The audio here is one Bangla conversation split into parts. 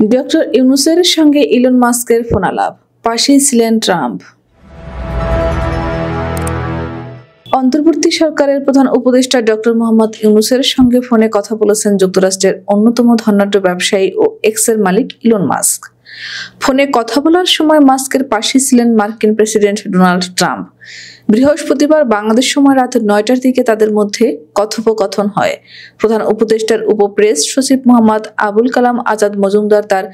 ডক্টর ইউনূসের সঙ্গে ইলন মাস্কের ফোনালাপ, পাশেই ছিলেন ট্রাম্প। অন্তর্বর্তী সরকারের প্রধান উপদেষ্টা ডক্টর মোহাম্মদ ইউনূসের সঙ্গে ফোনে কথা বলেছেন যুক্তরাষ্ট্রের অন্যতম ধনাঢ্য ব্যবসায়ী ও এক্সের মালিক ইলন মাস্ক। ফোনে কথা বলার সময় মাস্কের পাশে ছিলেন মার্কিন প্রেসিডেন্ট ডোনাল্ড ট্রাম্প। বৃহস্পতিবার বাংলাদেশ সময় রাত 9টার দিকে তাদের মধ্যে কথোপকথন হয়। প্রধান উপদেষ্টার উপপ্রেস সচিব মোহাম্মদ আবুল কালাম আজাদ মজুমদার তার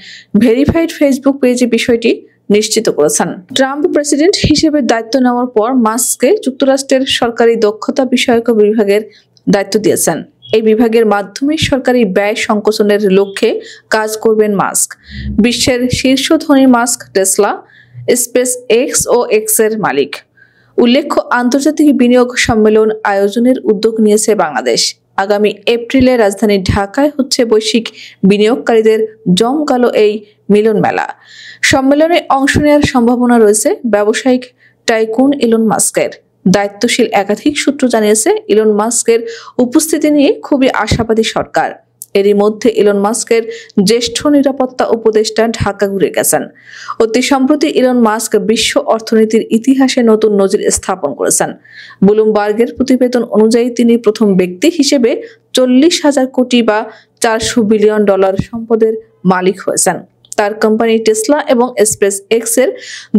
ভেরিফাইড ফেসবুক পেজে বিষয়টি নিশ্চিত করেছেন। ট্রাম্প প্রেসিডেন্ট হিসেবে দায়িত্ব নেওয়ার পর মাস্ককে যুক্তরাষ্ট্রের সরকারি দক্ষতা বিষয়ক বিভাগের দায়িত্ব দিয়েছেন। এই বিভাগের মাধ্যমে সরকারি ব্যয় সংকোচনের লক্ষ্যে কাজ করবেন মাস্ক। বিশ্বের শীর্ষ ধনী মাস্ক টেসলা, স্পেস এক্স ও এক্সের মালিক। উল্লেখ্য, আন্তর্জাতিক বিনিয়োগ সম্মেলন আয়োজনের উদ্যোগ নিয়েছে বাংলাদেশ। আগামী এপ্রিলে রাজধানী ঢাকায় হচ্ছে বৈশ্বিক বিনিয়োগকারীদের জমকালো এই মিলন মেলা। সম্মেলনে অংশ নেওয়ার সম্ভাবনা রয়েছে ব্যবসায়িক টাইকুন ইলন মাস্কের। দায়িত্বশীল একাধিক সূত্র জানিয়েছে, ইলন মাস্কের উপস্থিতি নিয়ে খুবই আশাবাদী সরকার। এরই মধ্যে ইলন মাস্কের জ্যেষ্ঠ নিরাপত্তা উপদেষ্টা ঢাকা ঘুরে গেছেন। অতি সম্প্রতি ইলন মাস্ক বিশ্ব অর্থনীতির ইতিহাসে নতুন নজির স্থাপন করেছেন। ব্লুমবার্গের প্রতিবেদন অনুযায়ী তিনি প্রথম ব্যক্তি হিসেবে 40,000 কোটি বা $400 বিলিয়ন সম্পদের মালিক হয়েছেন। তার কোম্পানি টেসলা এবং স্পেস এক্সের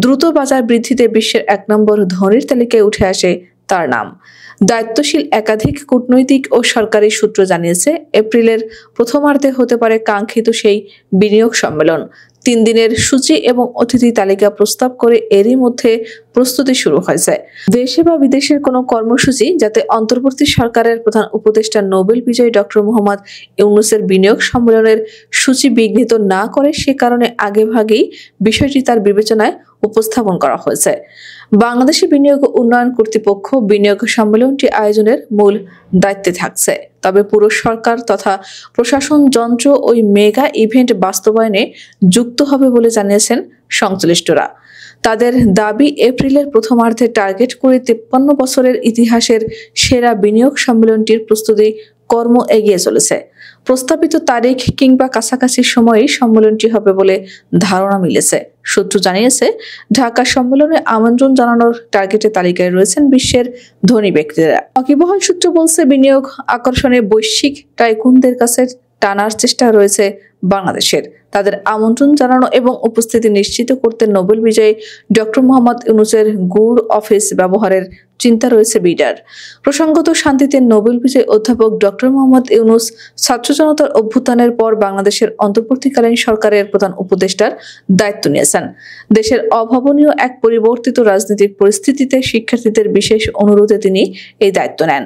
দ্রুত বাজার বৃদ্ধিতে বিশ্বের 1 নম্বর ধনীর তালিকায় উঠে আসে তার নাম। দায়িত্বশীল একাধিক কূটনৈতিক ও সরকারি সূত্র জানিয়েছে, এপ্রিলের প্রথমার্ধে হতে পারে কাঙ্ক্ষিত সেই বিনিয়োগ সম্মেলন। 3 দিনের সূচি এবং অতিথি তালিকা প্রস্তাব করে এরই মধ্যে প্রস্তুতি শুরু হয়েছে। দেশে বা বিদেশের কোনো কর্মসূচি যাতে অন্তর্বর্তী সরকারের প্রধান উপদেষ্টা নোবেল বিজয়ী ডক্টর মোহাম্মদ ইউনূসের বিনিয়োগ সম্মেলনের সূচি বিঘ্নিত না করে, সে কারণে আগেভাগেই বিষয়টি তার বিবেচনায় উপস্থাপন করা হয়েছে। বাংলাদেশে বিনিয়োগ উন্নয়ন কর্তৃপক্ষ বিনিয়োগ সম্মেলনটি আয়োজনের মূল দায়িত্বে থাকছে। তবে পুরো সরকার তথা প্রশাসন যন্ত্র ওই মেগা ইভেন্ট বাস্তবায়নে যুক্ত হবে বলে জানিয়েছেন সংশ্লিষ্টরা। তাদের দাবি, এপ্রিলের প্রথমার্ধে টার্গেট করে 53 বছরের ইতিহাসের সেরা বিনিয়োগ সম্মেলনটির প্রস্তুতি কর্ম এগিয়ে চলেছে। প্রস্তাবিত তারিখ কিংবা কাছাকাছি সময়ে সম্মেলনটি হবে বলে ধারণা মিলেছে। সূত্র জানিয়েছে, ঢাকা সম্মেলনে আমন্ত্রণ জানানোর টার্গেটের তালিকায় রয়েছেন বিশ্বের ধনী ব্যক্তিরা। ওয়াকিবহাল সূত্র বলছে, বিনিয়োগ আকর্ষণে বৈশ্বিক টাইকুনদের কাছে টানার চেষ্টা রয়েছে বাংলাদেশের। তাদের আমন্ত্রণ জানানো এবং উপস্থিতি নিশ্চিত করতে নোবেল বিজয়ী ডক্টর মোহাম্মদ ইউনূসের গুড অফিস ব্যবহারের চিন্তা রয়েছে বিডার। প্রসঙ্গত, শান্তিতে নোবেল বিজয়ী অধ্যাপক ডক্টর মোহাম্মদ ইউনূস ছাত্র জনতার অভ্যুত্থানের পর বাংলাদেশের অন্তর্বর্তীকালীন সরকারের প্রধান উপদেষ্টার দায়িত্ব নিয়েছেন। দেশের অভাবনীয় এক পরিবর্তিত রাজনৈতিক পরিস্থিতিতে শিক্ষার্থীদের বিশেষ অনুরোধে তিনি এই দায়িত্ব নেন।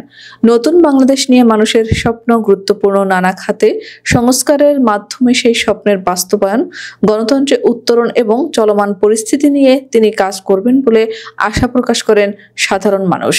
নতুন বাংলাদেশ নিয়ে মানুষের স্বপ্ন গুরুত্বপূর্ণ নানা খাতে সংস্কারের মাধ্যমে সেই স্বপ্নের বাস্তবায়ন, গণতন্ত্রের উত্তরণ এবং চলমান পরিস্থিতি নিয়ে তিনি কাজ করবেন বলে আশা প্রকাশ করেন সাধারণ মানুষ।